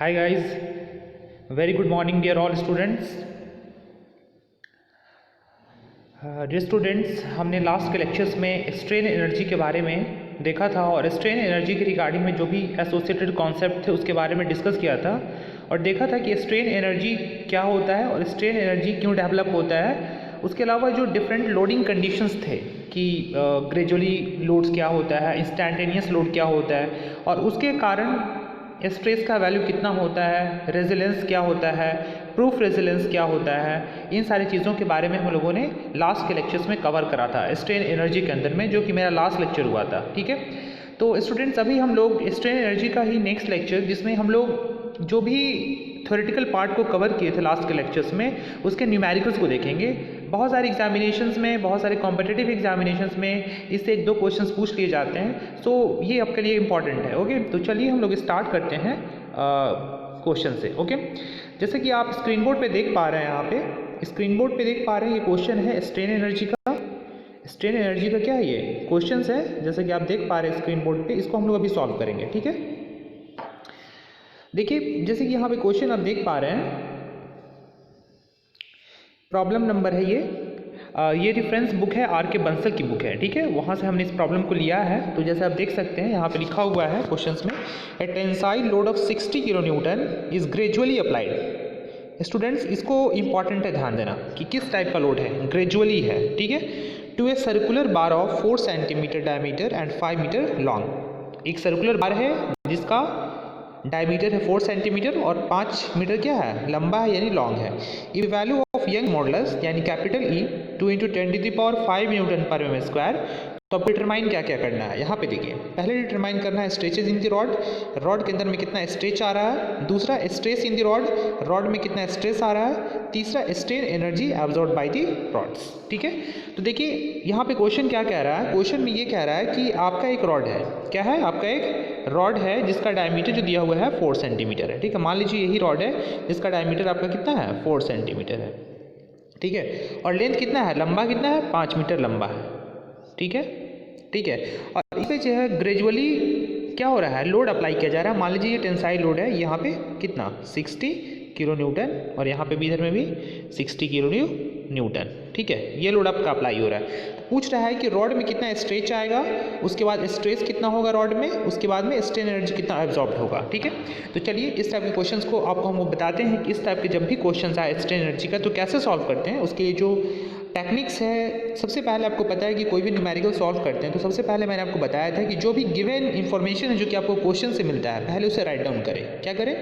Hi guys, very good morning dear all students. Dear students, हमने last के lectures में strain energy के बारे में देखा था और स्ट्रेन एनर्जी के रिगार्डिंग में जो भी एसोसिएटेड कॉन्सेप्ट थे उसके बारे में डिस्कस किया था और देखा था कि स्ट्रेन एनर्जी क्या होता है और स्ट्रेन एनर्जी क्यों डेवलप होता है। उसके अलावा जो डिफरेंट लोडिंग कंडीशंस थे कि ग्रेजुअली लोड्स क्या होता है, इंस्टैंटेनियस लोड क्या होता है और उसके कारण स्ट्रेस का वैल्यू कितना होता है, रेजिलेंस क्या होता है, प्रूफ रेजिलेंस क्या होता है, इन सारी चीज़ों के बारे में हम लोगों ने लास्ट के लेक्चर्स में कवर करा था स्ट्रेन एनर्जी के अंदर में, जो कि मेरा लास्ट लेक्चर हुआ था। ठीक है, तो स्टूडेंट्स अभी हम लोग स्ट्रेन एनर्जी का ही नेक्स्ट लेक्चर, जिसमें हम लोग जो भी थ्योरेटिकल पार्ट को कवर किए थे लास्ट के लेक्चर्स में, उसके न्यूमेरिकल्स को देखेंगे। बहुत सारे एग्जामिनेशंस में, बहुत सारे कॉम्पिटिटिव एग्जामिनेशंस में इससे एक दो क्वेश्चंस पूछ लिए जाते हैं, सो ये आपके लिए इंपॉर्टेंट है। ओके, तो चलिए हम लोग स्टार्ट करते हैं क्वेश्चन से। ओके, जैसे कि आप स्क्रीन बोर्ड पे देख पा रहे हैं, यहाँ पे स्क्रीन बोर्ड पे देख पा रहे हैं, ये क्वेश्चन है स्ट्रेन एनर्जी का। स्ट्रेन एनर्जी का क्या है, ये क्वेश्चन है जैसे कि आप देख पा रहे हैं स्क्रीन बोर्ड पे। इसको हम लोग अभी सॉल्व करेंगे। ठीक है, देखिए जैसे कि यहाँ पे क्वेश्चन आप देख पा रहे हैं, प्रॉब्लम नंबर है ये रेफरेंस बुक है, आर के बंसल की बुक है। ठीक है, वहाँ से हमने इस प्रॉब्लम को लिया है। तो जैसे आप देख सकते हैं यहाँ पे लिखा हुआ है क्वेश्चंस में, a tensile load of 60 kilo newton is gradually applied. Students, इसको इंपॉर्टेंट है ध्यान देना कि किस टाइप का लोड है, ग्रेजुअली है। ठीक है, to a circular bar of 4 centimetre diameter and 5 metre long. एक सर्कुलर बार है जिसका डायमीटर है 4 सेंटीमीटर और 5 मीटर क्या है, लंबा है यानी लॉन्ग है। If value of young modulus यानी कैपिटल ई 2 × 10⁵ न्यूटन पर mm स्क्वायर। तो अब डिटरमाइन क्या क्या करना है, यहाँ पे देखिए। पहले डिटरमाइन करना है stretches in the rod, rod के अंदर में कितना स्ट्रेच आ रहा है। दूसरा stress in the rod, rod में कितना स्ट्रेस आ रहा है। तीसरा strain energy absorb by the rods. ठीक है, तो देखिए यहाँ पे क्वेश्चन क्या कह रहा है, क्वेश्चन में ये कह रहा है कि आपका एक रॉड है, क्या है, आपका एक रॉड है जिसका डायमीटर जो दिया हुआ है 4 सेंटीमीटर है। ठीक है, मान लीजिए यही रॉड है जिसका डायमीटर आपका कितना है, 4 सेंटीमीटर है। ठीक है, और लेंथ कितना है, लंबा कितना है, 5 मीटर लंबा है। ठीक है, ठीक है, और इस पे जो है ग्रेजुअली क्या हो रहा है, लोड अप्लाई किया जा रहा है। मान लीजिए ये टेंसाइल लोड है, यहाँ पे कितना 60 किलो न्यूटन और यहाँ पे भी इधर में भी 60 किलो न्यूटन। ठीक है, ये लोड आपका अप्लाई हो रहा है। तो पूछ रहा है कि रॉड में कितना स्ट्रेच आएगा, उसके बाद स्ट्रेस कितना होगा रॉड में, उसके बाद में स्ट्रेन एनर्जी कितना एब्जॉर्ब होगा। ठीक है, तो चलिए इस टाइप के क्वेश्चंस को आपको हम बताते हैं कि इस टाइप के जब भी क्वेश्चंस आए स्ट्रेन एनर्जी का तो कैसे सॉल्व करते हैं। उसके लिए जो टेक्निक्स है, सबसे पहले आपको पता है कि कोई भी न्यूमेरिकल सॉल्व करते हैं तो सबसे पहले मैंने आपको बताया था कि जो भी गिवन इन्फॉर्मेशन है जो कि आपको क्वेश्चन से मिलता है, पहले उसे राइट डाउन करें। क्या करें,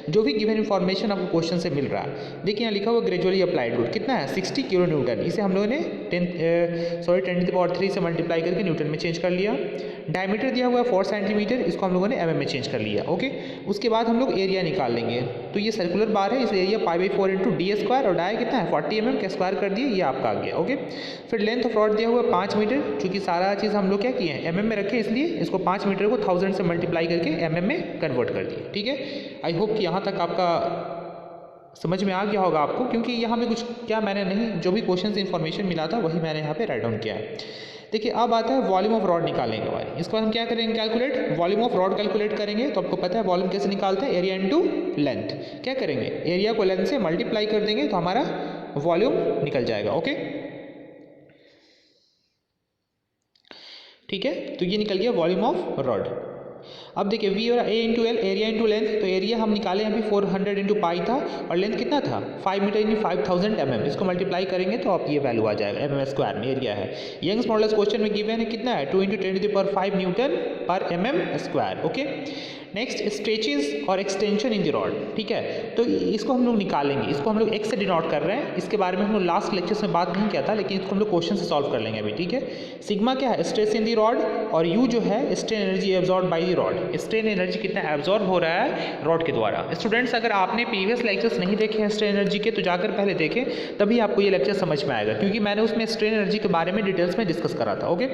जो भी गिवन इन्फॉर्मेशन आपको क्वेश्चन से मिल रहा है। देखिए यहाँ लिखा हुआ ग्रेजुअली अप्लाइड लोड कितना है, 60 किलो न्यूटन। इसे हम लोगों ने 10⁻³ से मल्टीप्लाई करके न्यूटन में चेंज कर लिया। डायमीटर दिया हुआ है 4 सेंटीमीटर, इसको हम लोगों ने mm में चेंज कर लिया। ओके, उसके बाद हम लोग एरिया निकाल लेंगे। तो ये सर्कुलर बार है, इस एरिया π/4 × d² और डाया कितना है 40 mm का स्क्वायर कर दिए, ये आपका आ गया। ओके, फिर लेंथ ऑफ रॉड दिया हुआ 5 मीटर, चूंकि सारा चीज़ हम लोग क्या किए हैं mm में रखे, इसलिए इसको 5 मीटर को 1000 से मल्टीप्लाई करके mm में कन्वर्ट कर दिए। ठीक है, आई होप कि यहाँ तक आपका समझ में आ गया होगा आपको, क्योंकि यहाँ में कुछ क्या मैंने नहीं, जो भी क्वेश्चन से इन्फॉर्मेशन मिला था वही मैंने यहाँ पे राइट डाउन किया है। देखिए अब आता है वॉल्यूम ऑफ रॉड निकालेंगे हमारे। इसके बाद हम क्या करेंगे, calculate volume of rod calculate करेंगे। तो आपको पता है वॉल्यूम कैसे निकालते हैं, एरिया इनटू लेंथ। क्या करेंगे, एरिया को लेंथ से मल्टीप्लाई कर देंगे तो हमारा वॉल्यूम निकल जाएगा। ओके, ठीक है, तो ये निकल गया वॉल्यूम ऑफ रॉड। अब देखिए वी और A into L, area into length. तो एरिया हम निकाले अभी 400 × π था और लेंथ कितना था 5 मीटर यानी 5000 mm। इसको मल्टीप्लाई करेंगे तो आप ये वैल्यू आ जाएगा, mm स्क्वायर में एरिया है। यंग्स मॉडुलस क्वेश्चन में गिवन है कितना है, 2 × 10⁵ न्यूटन पर mm square. Okay, next stretches और एक्सटेंशन इन द रॉड। ठीक है, तो इसको हम लोग निकालेंगे, इसको हम लोग x से डिनोट कर रहे हैं। इसके बारे में हम लोग लास्ट लेक्चर्स में बात नहीं किया था, लेकिन इसको हम लोग क्वेश्चन से सॉल्व कर लेंगे अभी। ठीक है, सिग्मा क्या है, स्ट्रेस इन द रॉड, और u जो है strain energy absorb by the rod. Strain energy कितना एब्जॉर्ब हो रहा है रॉड के द्वारा। स्टूडेंट्स, अगर आपने प्रीवियस लेक्चर्स नहीं देखे हैं स्ट्रेन एनर्जी के तो जाकर पहले देखें, तभी आपको ये लेक्चर समझ में आएगा, क्योंकि मैंने उसमें स्ट्रेन एनर्जी के बारे में डिटेल्स में डिस्कस करा था। ओके,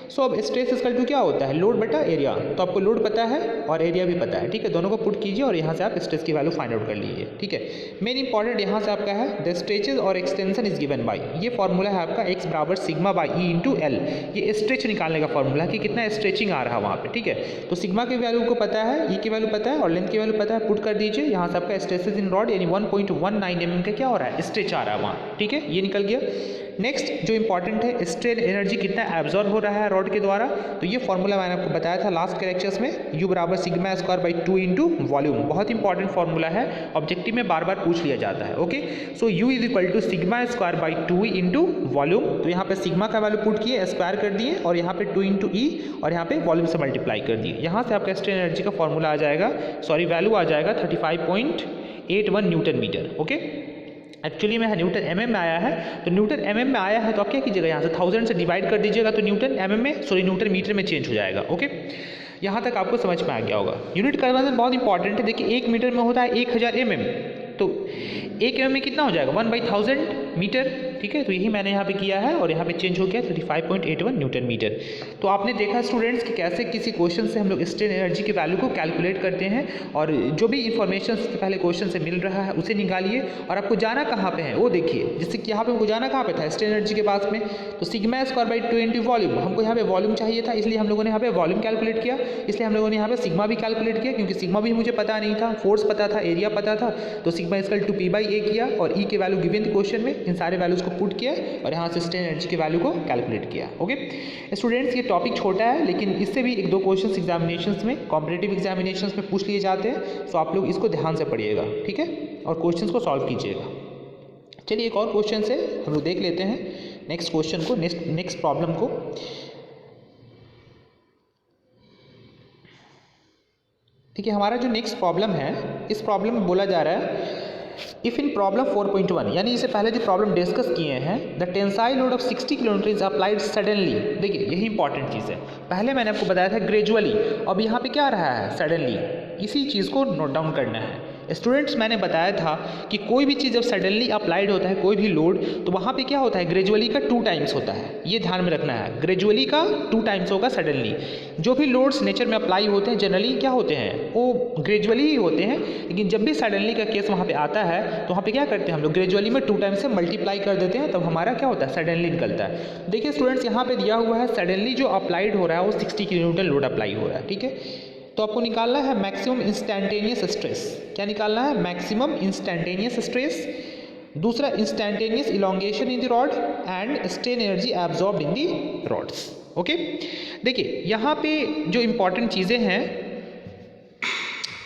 सो अब स्ट्रेस इक्वल टू क्या होता है, लोड बटा एरिया। तो आपको लोड पता है और एरिया भी पता है। ठीक है, दोनों को पुट कीजिए और यहाँ से आप स्ट्रेस की वैल्यू फाइंड आउट कर लीजिए। ठीक है, मेन इंपॉर्टेंट यहाँ से आपका है द स्ट्रेचेज और एक्सटेंशन इज गिवन बाई, ये फॉर्मूला है आपका x बराबर sigma by E into L. ये स्ट्रेच निकालने का फॉर्मूला है कि कितना स्ट्रेचिंग आ रहा है वहाँ पे। ठीक है, तो सिग्मा की वैल्यू को पता है, ई की वैल्यू पता है और लेंथ की वैल्यू पता है, पुट कर दीजिए। यहाँ से आपका स्ट्रेसेस इन रॉड यानी 1.19 mm का क्या हो रहा है, स्ट्रेच आ रहा है वहाँ, ठीक है, ये निकल गया। नेक्स्ट जो इंपॉर्टेंट है, स्ट्रेन एनर्जी कितना एब्जॉर्ब हो रहा है रॉड के द्वारा, तो ये फॉर्मूला मैंने आपको बताया था लास्ट के लेक्चर्स में, U बराबर sigma square by 2 into volume. बहुत इंपॉर्टेंट फॉर्मूला है, ऑब्जेक्टिव में बार बार पूछ लिया जाता है। Okay, so U is equal to sigma square by 2 into volume. तो यहाँ पे सिग्मा का वैल्यू पुट किए, स्क्वायर कर दिए और यहाँ पे 2 इंटू ई और यहाँ पे वॉल्यूम से मल्टीप्लाई कर दिए। यहाँ से आपका स्ट्रेन एनर्जी का फॉर्मूला आ जाएगा, सॉरी वैल्यू आ जाएगा 35.81 न्यूटन मीटर। ओके, एक्चुअली में न्यूटन mm में आया है, तो न्यूटन mm में आया है तो आप क्या कीजिएगा, यहाँ से 1000 से डिवाइड कर दीजिएगा तो न्यूटन mm में, सॉरी न्यूटन मीटर में चेंज हो जाएगा। ओके, यहाँ तक आपको समझ में आ गया होगा। यूनिट कन्वर्जन बहुत इंपॉर्टेंट है। देखिए 1 मीटर में होता है 1000 mm, तो 1 mm में कितना हो जाएगा 1/1000 मीटर, ठीक है। तो यही मैंने यहाँ पे किया है और यहाँ पे चेंज हो गया 35.81 न्यूटन मीटर। तो आपने देखा स्टूडेंट्स कि कैसे किसी क्वेश्चन से हम लोग स्ट्रेन एनर्जी की वैल्यू को कैलकुलेट करते हैं, और जो भी इन्फॉर्मेशन पहले क्वेश्चन से मिल रहा है उसे निकालिए और आपको जाना कहाँ पे है वो देखिए। जैसे कि यहाँ पे हमको जाना कहाँ पे था, स्ट्रेन एनर्जी के पास में, तो sigma square by 2 into volume, हमको यहाँ पे वॉल्यूम चाहिए था, इसलिए हम लोगों ने यहाँ पे वॉल्यूम कैलकुलेट किया, इसलिए हम लोगों ने यहाँ पे सिग्मा भी कैलकुलेट किया, क्योंकि सिग्मा भी मुझे पता नहीं था, फोर्स पता था, एरिया पता था, तो sigma equal to P by A किया और E के वैल्यू गिवन क्वेश्चन में, इन सारे वैल्यूज को पुट किया और यहाँ से स्ट्रेन एनर्जी की वैल्यू को कैलकुलेट किया। ओके स्टूडेंट्स, ये टॉपिक छोटा है लेकिन इससे भी 1-2 क्वेश्चन एग्जामिनेशंस में, कॉम्पिटिटिव एग्जामिनेशंस में पूछ लिए जाते हैं, तो आप लोग इसको ध्यान से पढ़िएगा, ठीक है, और क्वेश्चंस को सॉल्व कीजिएगा। चलिए एक और क्वेश्चन से हम लोग देख लेते हैं नेक्स्ट क्वेश्चन को, नेक्स्ट प्रॉब्लम को। देखिए हमारा जो नेक्स्ट प्रॉब्लम है, इस प्रॉब्लम में बोला जा रहा है इफ़ इन प्रॉब्लम 4.1, यानी इससे पहले जो प्रॉब्लम डिस्कस किए हैं, the tensile load of 60 kilometre is applied suddenly. देखिए यही इंपॉर्टेंट चीज़ है, पहले मैंने आपको बताया था ग्रेजुअली, अब यहाँ पे क्या आ रहा है सडनली, इसी चीज़ को नोट डाउन करना है। स्टूडेंट्स मैंने बताया था कि कोई भी चीज़ जब सडनली अप्लाइड होता है, कोई भी लोड, तो वहाँ पे क्या होता है, ग्रेजुअली का 2 टाइम्स होता है, ये ध्यान में रखना है, ग्रेजुअली का 2 टाइम्स होगा सडनली। जो भी लोड्स नेचर में अप्लाई होते हैं जनरली क्या होते हैं, वो ग्रेजुअली ही होते हैं, लेकिन जब भी सडनली का केस वहाँ पे आता है तो वहाँ पे क्या करते हैं हम लोग, ग्रेजुअली में 2 टाइम्स से मल्टीप्लाई कर देते हैं, तब हमारा क्या होता है सडनली निकलता है। देखिए स्टूडेंट्स यहाँ पे दिया हुआ है सडनली जो अप्लाइड हो रहा है वो 60 किलोमीटर लोड अप्लाई हो रहा है, ठीक है। तो आपको निकालना है मैक्सिमम इंस्टैंटेनियस स्ट्रेस। क्या निकालना है, मैक्सिमम इंस्टैंटेनियस स्ट्रेस, दूसरा instantaneous elongation in the rod and strain energy absorbed in the rods. Okay, देखिए यहाँ पे जो इंपॉर्टेंट चीज़ें हैं,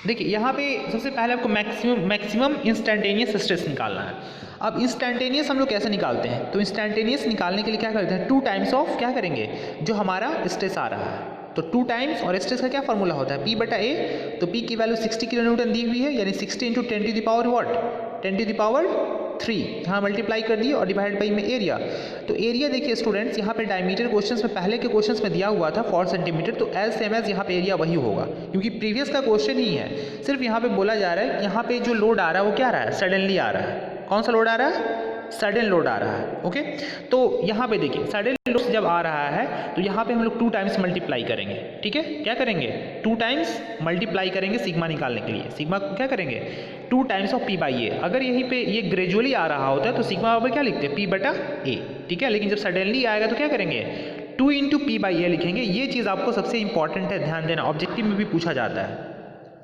देखिए यहाँ पे सबसे पहले आपको मैक्सिमम इंस्टैंटेनियस स्ट्रेस निकालना है। अब इंस्टैंटेनियस हम लोग कैसे निकालते हैं, तो इंस्टैंटेनियस निकालने के लिए क्या करते हैं, 2 टाइम्स ऑफ क्या करेंगे, जो हमारा स्ट्रेस आ रहा है, तो 2 टाइम्स, और स्ट्रेस का क्या फॉर्मूला होता है P/A, तो P की वैल्यू 60 किलो न्यूटन दी हुई है, यानी 60 into 10 to the power what, 10 to the power 3, यहाँ मल्टीप्लाई कर दिए और डिवाइड बाई में एरिया। तो एरिया देखिए स्टूडेंट्स, यहाँ पे डायमीटर क्वेश्चंस में, पहले के क्वेश्चंस में दिया हुआ था 4 सेंटीमीटर, तो एज सेम एज यहाँ पे एरिया वही होगा, क्योंकि प्रीवियस का क्वेश्चन ही है, सिर्फ यहाँ पे बोला जा रहा है कि यहाँ पे जो लोड आ रहा है वो क्या आ रहा है, सडनली आ रहा है। कौन सा लोड आ रहा है, सडन लोड आ रहा है। ओके, तो यहाँ पे देखिए सडन लोड जब आ रहा है तो यहाँ पे हम लोग 2 टाइम्स मल्टीप्लाई करेंगे, ठीक है, क्या करेंगे 2 टाइम्स मल्टीप्लाई करेंगे सिग्मा निकालने के लिए। सिग्मा को क्या करेंगे 2 टाइम्स ऑफ P/A। अगर यहीं पे ये ग्रेजुअली आ रहा होता है तो सिग्मा पर क्या लिखते हैं P/A, ठीक है, लेकिन जब सडनली आएगा तो क्या करेंगे 2 इंटू P/A लिखेंगे। ये चीज़ आपको सबसे इंपॉर्टेंट है, ध्यान देना, ऑब्जेक्टिव में भी पूछा जाता है,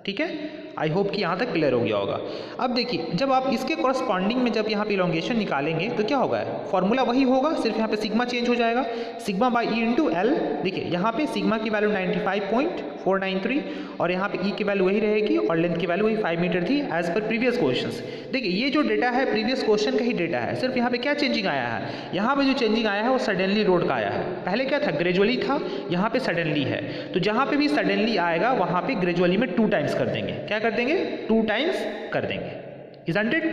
ठीक है। आई होप कि यहाँ तक क्लियर हो गया होगा। अब देखिए जब आप इसके कॉरस्पॉन्डिंग में जब यहाँ पे इलोंगेशन निकालेंगे तो क्या होगा, फॉर्मूला वही होगा, सिर्फ यहाँ पे सिग्मा चेंज हो जाएगा, sigma by E into L. देखिए यहाँ पे सिग्मा की वैल्यू 95.493 और यहाँ पे ई की वैल्यू वही रहेगी और लेंथ की वैल्यू वही 5 मीटर थी एज पर प्रीवियस क्वेश्चंस। देखिए ये जो डेटा है प्रीवियस क्वेश्चन का ही डेटा है, सिर्फ यहाँ पे क्या चेंजिंग आया है, यहाँ पे जो चेंजिंग आया है वो सडनली लोड का आया है। पहले क्या था, ग्रेजुअली था, यहाँ पे सडनली है, तो जहाँ पे भी सडनली आएगा वहाँ पे ग्रेजुअली में 2 टाइम्स कर देंगे। क्या कर देंगे, 2 टाइम्स कर देंगे। इज़न्ट इट,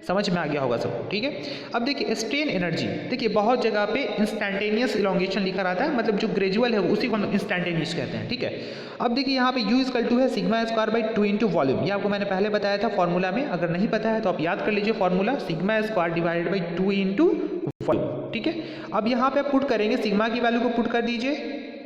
समझ में आ गया होगा सबको, ठीक है। अब देखिए स्ट्रेन एनर्जी, देखिए बहुत जगह पे इंस्टैंटेनियस इलोंगेशन लिखा रहता है, मतलब जो ग्रेजुअल है उसी को हम इंस्टैंटेनियस कहते हैं, ठीक है। अब देखिए यहाँ पे U इक्वल टू है sigma square by 2 into volume. ये आपको मैंने पहले बताया था फॉर्मूला में, अगर नहीं पता है तो आप याद कर लीजिए formula, sigma square divided by 2 into volume, ठीक है। अब यहाँ पे पुट करेंगे, सिग्मा की वैल्यू को पुट कर दीजिए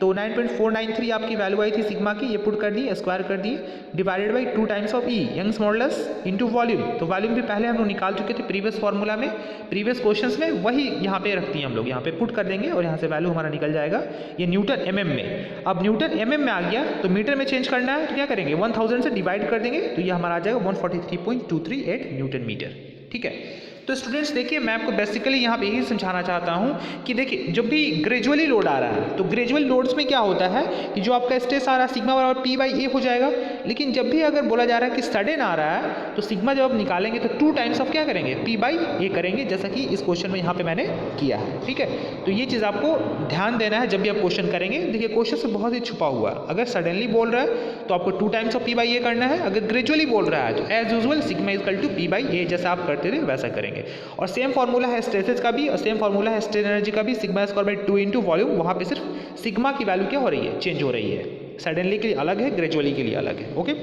तो 9.493 आपकी वैल्यू आई थी सिग्मा की, ये पुट कर दी, स्क्वायर कर दिए, divided by 2 times of E Young's modulus into volume. तो वॉल्यूम भी पहले हम लोग निकाल चुके थे प्रीवियस फार्मूला में, प्रीवियस क्वेश्चंस में, वही यहाँ पे रखती हैं हम लोग, यहाँ पे पुट कर देंगे और यहाँ से वैल्यू हमारा निकल जाएगा ये न्यूटन एमएम में। अब न्यूटन एमएम में आ गया तो मीटर में चेंज करना है तो क्या करेंगे, 1000 से डिवाइड कर देंगे तो ये हमारा आ जाएगा 143.238 न्यूटन मीटर। ठीक है, तो स्टूडेंट्स देखिए मैं आपको बेसिकली यहाँ पे यही समझाना चाहता हूँ कि देखिए जब भी ग्रेजुअली लोड आ रहा है तो ग्रेजुअल लोड्स में क्या होता है कि जो आपका स्ट्रेस आ रहा है सिग्मा बराबर पी बाई ए हो जाएगा, लेकिन जब भी अगर बोला जा रहा है कि सडन आ रहा है तो सिग्मा जब आप निकालेंगे तो 2 टाइम्स ऑफ क्या करेंगे, पी बाई ए करेंगे, जैसा कि इस क्वेश्चन में यहाँ पे मैंने किया है। ठीक है, तो ये चीज़ आपको ध्यान देना है जब भी आप क्वेश्चन करेंगे। देखिए क्वेश्चन से बहुत ही छुपा हुआ है, अगर सडनली बोल रहा है तो आपको 2 times of P by A करना है, अगर ग्रेजुअली बोल रहा है तो as usual sigma is equal to P by A, जैसा आप करते थे वैसा करेंगे। और सेम फार्मूला है स्ट्रेसेस का भी और सेम फार्मूला है स्ट्रेन एनर्जी का भी, sigma square by 2 into volume, वहाँ पे सिर्फ सिग्मा की वैल्यू क्या हो रही है, चेंज हो रही है, सडनली के लिए अलग है, ग्रेजुअली के लिए अलग है। ओके,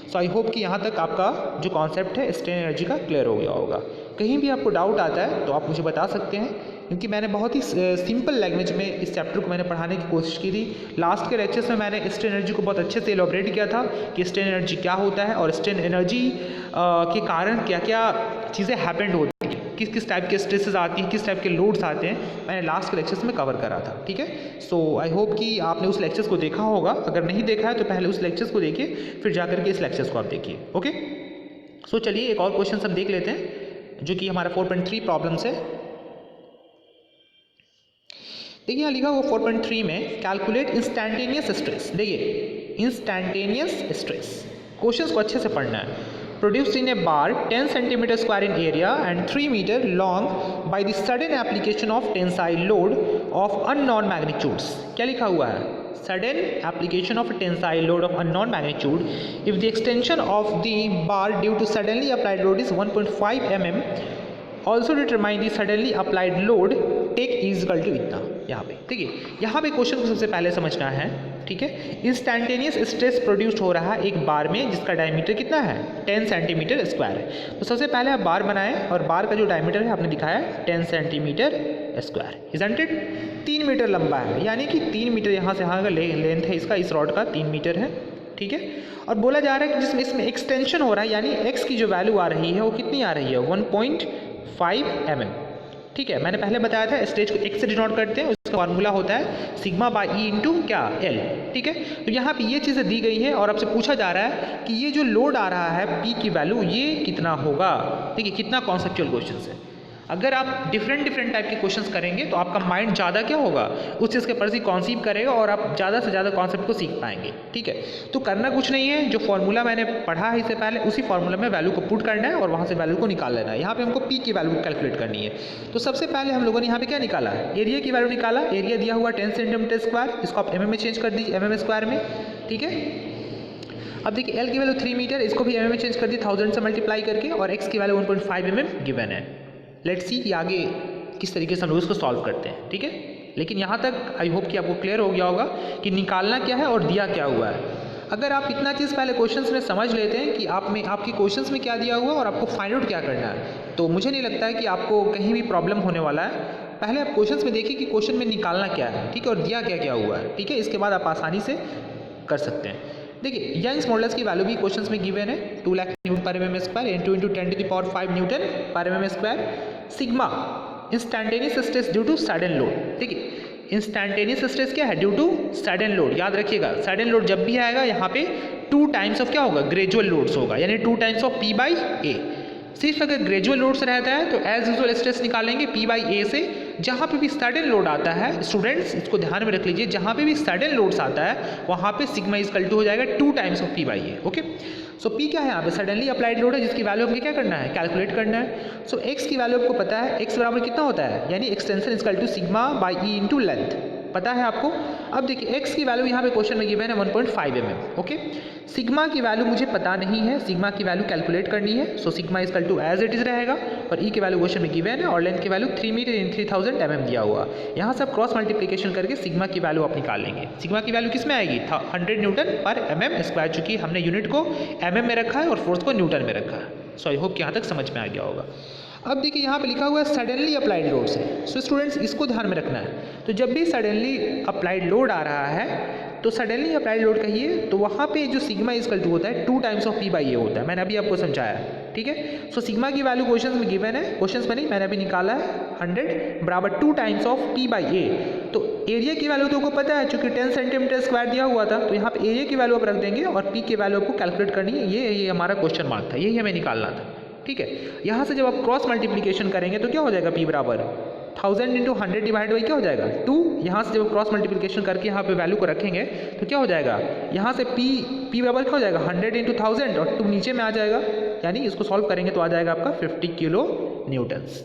सो आई होप कि यहाँ तक आपका जो कॉन्सेप्ट है स्ट्रेन एनर्जी का क्लियर हो गया होगा। कहीं भी आपको डाउट आता है तो आप मुझे बता सकते हैं, क्योंकि मैंने बहुत ही सिंपल लैंग्वेज में इस चैप्टर को मैंने पढ़ाने की कोशिश की थी। लास्ट के लेक्चर्स में मैंने स्ट्रेन एनर्जी को बहुत अच्छे से एलोबरेट किया था कि स्ट्रेन एनर्जी क्या होता है और स्ट्रेन एनर्जी के कारण क्या क्या चीज़ें हैपेंड होती हैं, किस किस टाइप के स्ट्रेसेस आती हैं, किस टाइप के लोड्स आते हैं, मैंने लास्ट के लेक्चर्स में कवर करा था। ठीक है, सो आई होप कि आपने उस लेक्चर्स को देखा होगा, अगर नहीं देखा है तो पहले उस लेक्चर्स को देखिए फिर जाकर के इस लेक्चर्स को आप देखिए। ओके, सो चलिए एक और क्वेश्चन हम देख लेते हैं जो कि हमारा 4.3 प्रॉब्लम्स है। देखिए यहाँ लिखा हुआ 4.3 में कैलकुलेट इंस्टैंटेनियस स्ट्रेस। देखिए इंस्टैंटेनियस स्ट्रेस, क्वेश्चंस को अच्छे से पढ़ना है। Produced in a bar 10 centimeter square in area and 3 meter long by the sudden application of tensile load of unknown magnitudes। क्या लिखा हुआ है, sudden application of a tensile load of unknown magnitude if the extension of the bar due to suddenly applied load is 1.5 mm, also determine the suddenly applied load take is equal to इतना। यहाँ पे देखिए, यहाँ पे question को सबसे पहले समझना है। ठीक है, इंस्टैंटेनियस स्ट्रेस प्रोड्यूस्ड हो रहा है एक बार में जिसका डायमीटर कितना है, 10 सेंटीमीटर स्क्वायर है। तो सबसे पहले आप बार बनाएं और बार का जो डायमीटर है आपने दिखाया 10 centimetre square, isn't it, 3 metre लंबा है, यानी कि 3 मीटर यहाँ से यहाँ का लेंथ है इसका, इस रॉड का 3 मीटर है। ठीक है, और बोला जा रहा है कि जिसमें इसमें एक्सटेंशन हो रहा है, यानी एक्स की जो वैल्यू आ रही है वो कितनी आ रही है, 1.5 mm। ठीक है, मैंने पहले बताया था स्ट्रेच को एक्स से डिनोट करते हैं, उसका फार्मूला होता है सिग्मा बाई ई इंटू क्या, एल। ठीक है, तो यहाँ पे ये चीज़ें दी गई है और आपसे पूछा जा रहा है कि ये जो लोड आ रहा है पी की वैल्यू ये कितना होगा। देखिए कितना कॉन्सेप्चुअल क्वेश्चन है। अगर आप डिफरेंट टाइप के क्वेश्चंस करेंगे तो आपका माइंड ज़्यादा क्या होगा, उस चीज़ के प्रति कॉन्सीव करेगा और आप ज़्यादा से ज़्यादा कॉन्सेप्ट को सीख पाएंगे। ठीक है, तो करना कुछ नहीं है, जो फार्मूला मैंने पढ़ा है इससे पहले उसी फार्मूला में वैल्यू को पुट करना है और वहाँ से वैल्यू को निकाल लेना है। यहाँ पे हमको पी की वैल्यू कैलकुलेट करनी है। तो सबसे पहले हम लोगों ने यहाँ पे क्या निकाला है, एरिया की वैल्यू निकाला। एरिया दिया हुआ 10 सेंटीमीटर स्क्वायर, इसको आप mm में चेंज कर दीजिए, mm स्क्वायर में। ठीक है, अब देखिए एल की वैल्यू 3 मीटर, इसको भी mm में चेंज कर दी 1000 से मल्टीप्लाई करके, और एक्स की वैल्यू 1.5 mm गिवन है। लेट्स सी कि आगे किस तरीके से हम लोग इसको सॉल्व करते हैं। ठीक है, लेकिन यहाँ तक आई होप कि आपको क्लियर हो गया होगा कि निकालना क्या है और दिया क्या हुआ है। अगर आप इतना चीज़ पहले क्वेश्चंस में समझ लेते हैं कि आपकी क्वेश्चंस में क्या दिया हुआ है और आपको फाइंड आउट क्या करना है, तो मुझे नहीं लगता है कि आपको कहीं भी प्रॉब्लम होने वाला है। पहले आप क्वेश्चंस में देखिए कि क्वेश्चन में निकालना क्या है, ठीक है, और दिया क्या क्या हुआ है। ठीक है, इसके बाद आप आसानी से कर सकते हैं। देखिए यंग्स मॉडुलस की वैल्यू भी क्वेश्चंस में गिवन है, 2 लाख न्यूटन पर mm स्क्वायर इंटू 10⁵ न्यूटन पर mm square. Sigma instantaneous stress due to sudden load. देखिए इंस्टैंटेनियस स्ट्रेस क्या है, ड्यू टू सडन लोड। याद रखिएगा सडन लोड जब भी आएगा यहाँ पे 2 टाइम्स ऑफ क्या होगा, ग्रेजुअल लोड्स होगा, यानी 2 टाइम्स ऑफ पी बाई ए। सिर्फ अगर ग्रेजुअल लोड्स रहता है तो एज यूजुअल स्ट्रेस निकालेंगे पी बाई ए से। जहाँ पे भी सडन लोड आता है, स्टूडेंट्स इसको ध्यान में रख लीजिए, जहाँ पे भी सडन लोड्स आता है वहाँ पे सिग्मा इज इक्वल टू हो जाएगा 2 times of P by A. Okay, so P क्या है यहाँ पे, सडनली अप्लाइड लोड है जिसकी वैल्यू हमको क्या करना है, कैलकुलेट करना है। सो एक्स की वैल्यू आपको पता है, एक्स बराबर कितना होता है, यानी extension is equal to sigma by E into length, पता है आपको। अब देखिए एक्स की वैल्यू यहाँ पे क्वेश्चन में गिवन है 1.5 mm। ओके, सिग्मा की वैल्यू मुझे पता नहीं है, सिग्मा की वैल्यू कैलकुलेट करनी है। So sigma is equal to as it is रहेगा, और ई की वैल्यू क्वेश्चन में गिवन है और लेंथ की वैल्यू 3 मीटर इन 3000 mm दिया हुआ। यहाँ से आप क्रॉस मल्टीप्लिकेशन करके सिग्मा की वैल्यू आप निकाल लेंगे। सिग्मा की वैल्यू किस में आएगी, 100 न्यूटन पर mm स्क्वायर, चूंकि हमने यूनिट को mm में रखा है और फोर्स को न्यूटन में रखा है। सो आई होप कि यहाँ तक समझ में आ गया होगा। अब देखिए यहाँ पे लिखा हुआ है सडनली अप्लाइड लोड से। सो स्टूडेंट्स इसको ध्यान में रखना है। तो जब भी सडनली अप्लाइड लोड आ रहा है तो सडनली अप्लाइड लोड कहिए तो वहाँ पे जो सिग्मा इक्वल टू होता है 2 टाइम्स ऑफ पी बाई ए होता है। मैंने अभी आपको समझाया, ठीक है। सो सिग्मा की वैल्यू क्वेश्चन में गिवन है, क्वेश्चन में नहीं, मैंने अभी निकाला है 100 बराबर 2 टाइम्स ऑफ पी बाई ए। तो एरिया की वैल्यू तो आपको पता है, चूंकि 10 सेंटीमीटर स्क्वायर दिया हुआ था, तो यहाँ पे एरिया की वैल्यू आप रख देंगे और पी की वैल्यू आपको कैलकुलेट करनी है। ये हमारा क्वेश्चन मार्क था, यही हमें निकालना था, ठीक है। यहाँ से जब आप क्रॉस मल्टीप्लीकेशन करेंगे तो क्या हो जाएगा, पी बराबर 1000 इंटू 100 डिवाइड बाई क्या हो जाएगा 2। यहाँ से जब क्रॉस मल्टीप्लिकेशन करके यहाँ पे वैल्यू को रखेंगे तो क्या हो जाएगा, यहाँ से पी बराबर क्या हो जाएगा 100 इंटू 1000 और 2 नीचे में आ जाएगा, यानी इसको सॉल्व करेंगे तो आ जाएगा आपका 50 किलो न्यूटन्स।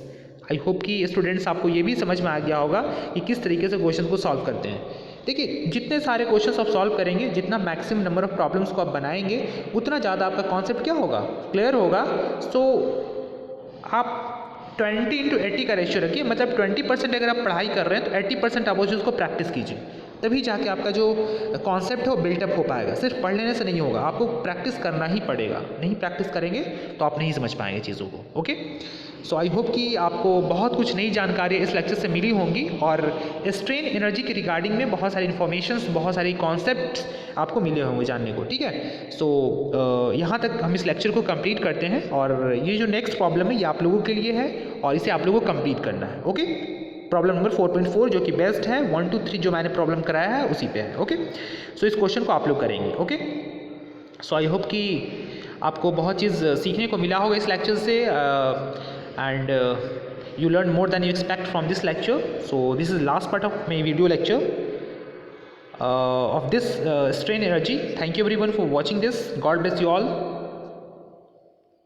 आई होप कि स्टूडेंट्स आपको ये भी समझ में आ गया होगा कि किस तरीके से क्वेश्चन को सॉल्व करते हैं। देखिए जितने सारे क्वेश्चंस आप सॉल्व करेंगे, जितना मैक्सिमम नंबर ऑफ प्रॉब्लम्स को आप बनाएंगे, उतना ज़्यादा आपका कॉन्सेप्ट क्या होगा, क्लियर होगा। सो आप 20 इंटू 80 का रेशियो रखिए, मतलब 20% अगर आप पढ़ाई कर रहे हैं तो 80% आप उसको प्रैक्टिस कीजिए, तभी जाके आपका जो कॉन्सेप्ट है वो बिल्टअप हो पाएगा। सिर्फ पढ़ लेने से नहीं होगा, आपको प्रैक्टिस करना ही पड़ेगा। नहीं प्रैक्टिस करेंगे तो आप नहीं समझ पाएंगे चीज़ों को। ओके, सो आई होप कि आपको बहुत कुछ नई जानकारी इस लेक्चर से मिली होंगी और स्ट्रेन एनर्जी के रिगार्डिंग में बहुत सारी इन्फॉर्मेशंस, बहुत सारी कॉन्सेप्ट्स आपको मिले होंगे जानने को, ठीक है। सो यहाँ तक हम इस लेक्चर को कंप्लीट करते हैं और ये जो नेक्स्ट प्रॉब्लम है ये आप लोगों के लिए है और इसे आप लोगों को कंप्लीट करना है। ओके, प्रॉब्लम नंबर 4.4 जो कि बेस्ट है, 1 2 3 जो मैंने प्रॉब्लम कराया है उसी पे है। ओके, सो इस क्वेश्चन को आप लोग करेंगे। ओके, सो आई होप कि आपको बहुत चीज़ सीखने को मिला होगा इस लेक्चर से and you learn more than you expect from this lecture. So this is last part of my video lecture of this strain energy. Thank you everyone for watching this. God bless you all.